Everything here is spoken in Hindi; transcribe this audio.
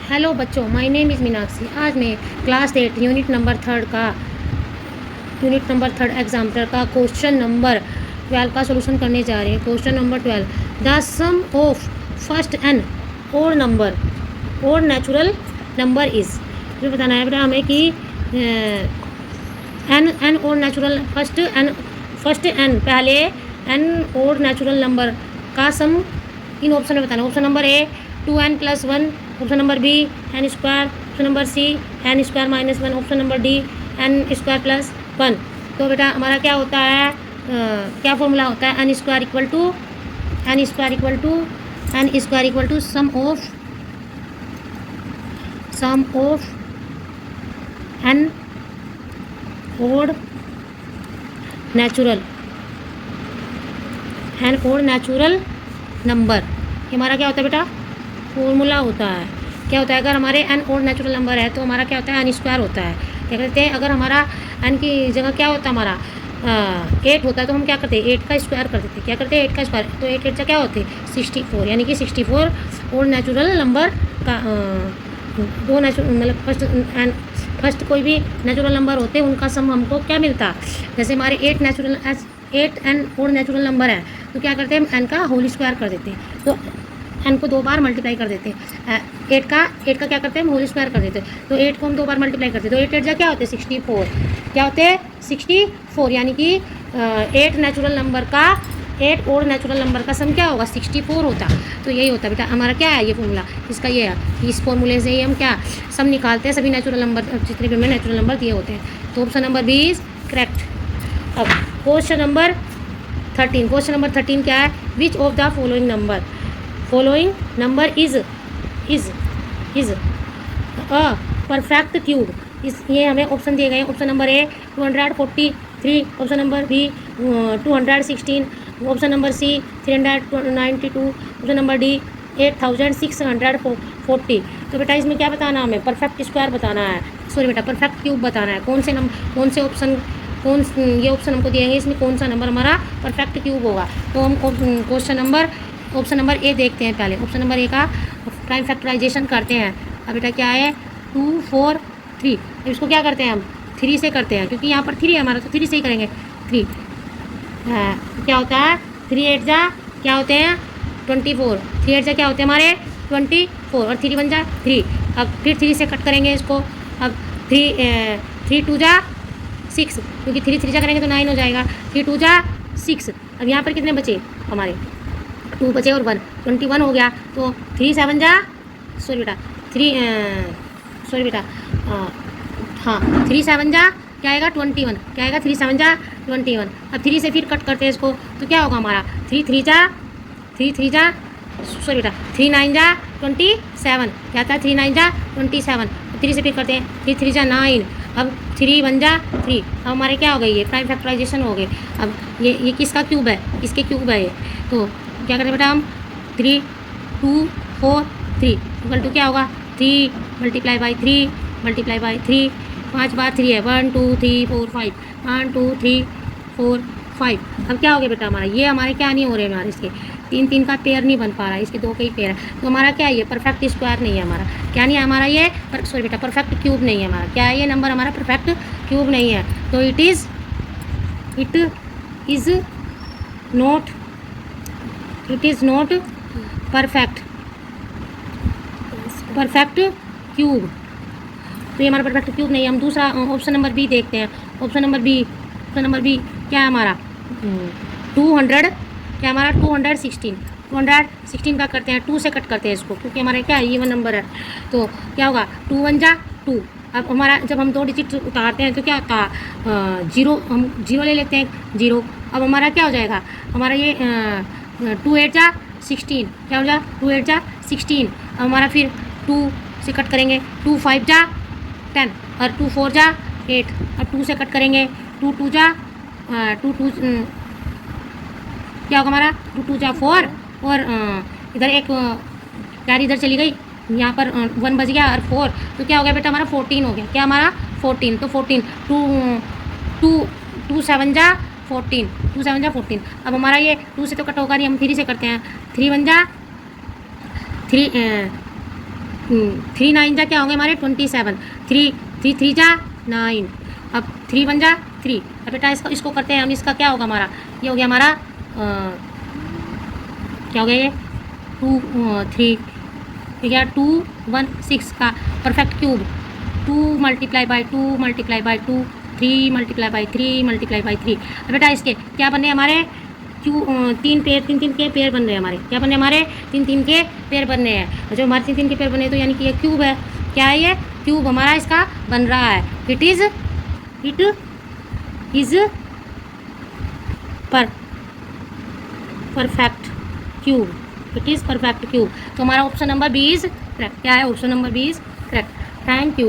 हेलो बच्चों, माय नेम इज़ मीनाक्षी। आज मैं class 8 unit number third example का क्वेश्चन नंबर 12 का सोल्यूशन करने जा रहे हैं। Question number 12, the sum of first n odd number odd natural number is. जो बताना है बेटा हमें कि n odd natural first n पहले एन और नेचुरल नंबर का सम इन ऑप्शन में बताना। Option number A 2n+1, option number B n square, option number C n square -1, option number D n square +1। तो बेटा हमारा क्या होता है, क्या फॉर्मूला होता है, n square equal to sum of n odd natural number. ये हमारा क्या होता है बेटा, फॉर्मूला होता है। क्या होता है, अगर हमारे एन और नेचुरल नंबर है तो हमारा क्या होता है, एन स्क्वायर होता है। क्या कहते हैं, अगर हमारा एन की जगह क्या होता है, हमारा 8 होता है तो हम क्या करते हैं, 8 का स्क्वायर कर देते हैं। क्या करते हैं, 8 का स्क्वायर, तो 8 8 क्या होते हैं 64, यानी कि 64 और नेचुरल नंबर का दो नेचुरल मतलब फर्स्ट कोई भी नेचुरल नंबर होते हैं उनका सम हमको क्या मिलता है। जैसे हमारे 8 एन और नेचुरल नंबर है तो क्या करते हैं, हम एन का होल स्क्वायर कर देते हैं, तो एन को 2 बार मल्टीप्लाई कर देते हैं। 8 का क्या करते हैं, हम होल स्क्वायर कर देते हैं, तो 8 को हम 2 बार मल्टीप्लाई करते हैं, तो 8 8 जा क्या होते हैं 64, क्या होते हैं 64, यानी कि 8 और नेचुरल नंबर का सम क्या होगा 64 होता। तो यही होता है बेटा हमारा क्या है, ये फॉर्मूला इसका ये है। इस फॉर्मूले से ही हम क्या सम निकालते हैं, सभी नेचुरल नंबर जितने भी हमें नेचुरल नंबर दिए होते हैं। तो option number B is correct. अब क्वेश्चन नंबर 13 क्या है, which of the following number is a perfect cube. ये हमें ऑप्शन दिए गए हैं। Option number A 243, option number B 216, option number C 392, option number D 8640। तो बेटा इसमें क्या बताना है, हमें परफेक्ट स्क्वायर बताना है, सॉरी बेटा परफेक्ट क्यूब बताना है। ये ऑप्शन हमको दिएंगे, इसमें कौन सा नंबर हमारा परफेक्ट क्यूब होगा। तो हम ऑप्शन नंबर ए देखते हैं पहले। ऑप्शन नंबर ए का प्राइम फैक्टराइजेशन करते हैं। अब बेटा क्या है 2 4 3, इसको क्या करते हैं हम 3 से करते हैं, क्योंकि यहाँ पर 3 है हमारा, तो 3 से ही करेंगे। 3 क्या होता है, 3 8 जा क्या होते हैं 24, 3 8 जा क्या होते हैं हमारे 24, और 3 1 जा 3। अब फिर 3 से कट करेंगे इसको। अब 3 2 जा 6, क्योंकि 3 3 जा करेंगे तो 9 हो जाएगा। 3 2 जा 6। अब यहाँ पर कितने बचे हमारे 2 बचे और 1, 21 हो गया। तो 3 7 जा सॉरी बेटा हाँ 3 7 जा क्या आएगा 21, क्या आएगा 3 7 जा 21। अब 3 से फिर कट करते हैं इसको, तो क्या होगा हमारा 3 3 जा सॉरी बेटा 3 9 जा 27, क्या आता है 3 9 जा 27। 3 से फिर करते हैं 3 3 जा 9, अब 3 1 जा 3। अब हमारे क्या हो गई, ये प्राइम फैक्टराइजेशन हो गए। अब ये किसका क्यूब है, इसके क्यूब है ये। तो क्या करें बेटा हम 3 2 4 3 इक्वल टू क्या होगा 3 मल्टीप्लाई बाई 3 5 बार 3 है 1 2 3 4 5 1 2 3 4 5। अब क्या हो गया बेटा हमारा, ये हमारे क्या नहीं हो रहे हमारे, इसके 3 3 का पेयर नहीं बन पा रहा है, इसके 2 का ही पेयर है। तो हमारा क्या है, ये परफेक्ट स्क्वायर नहीं है हमारा, क्या नहीं है हमारा ये सॉरी बेटा परफेक्ट क्यूब नहीं है हमारा। क्या है ये नंबर हमारा परफेक्ट क्यूब नहीं है। तो it is not perfect cube. तो ये हमारा परफेक्ट क्यूब नहीं है। हम दूसरा ऑप्शन नंबर बी देखते हैं। ऑप्शन नंबर बी क्या है हमारा 200, क्या हमारा 216 का करते हैं, 2 से कट करते हैं इसको, क्योंकि हमारा क्या है इवन नंबर है। तो क्या होगा 2 1 जा 2। अब हमारा जब हम 2 डिजिट उतारते हैं तो क्या होता है 0, हम 0 ले लेते हैं 0। अब हमारा क्या हो जाएगा, हमारा ये 2 8 जा 16, क्या हो जाएगा 2 8 जा 16। अब हमारा फिर 2 से कट करेंगे 2 5 जा 10 और 2 4 जा 8। अब 2 से कट करेंगे 2 2 जा 2 2 क्या होगा हमारा 2 2 जा 4, और इधर एक कैरी इधर चली गई, यहाँ पर 1 बच गया और 4, तो क्या हो गया बेटा हमारा 14 हो गया। क्या हमारा 14, तो 14 2 7 जा 14। अब हमारा ये 2 से तो कट होगा नहीं, हम 3 से करते हैं। 3 1 जा 3 3 9 जा क्या होंगे हमारे 27, 3 3 3 जा 9, अब 3 1 जा 3। अब बेटा इसको करते हैं हम, इसका क्या होगा हमारा, ये हो गया हमारा क्या हो गया ये 2 3, ये गया 2 1 6 का perfect cube, 2 multiply by 2 multiply by 2, 3 multiply by 3 multiply by 3। अब बेटा इसके क्या बनने हमारे तीन के पेयर बन रहे हैं हमारे, क्या बनने हमारे 3 3 के पेयर बनने हैं। और जो हमारे 3 3 के पेयर बने तो यानी कि ये क्यूब है, क्या है ये क्यूब हमारा इसका बन रहा है। It is perfect cube, it is perfect cube. तो हमारा option number B is correct. क्या है option number B is correct. Thank you.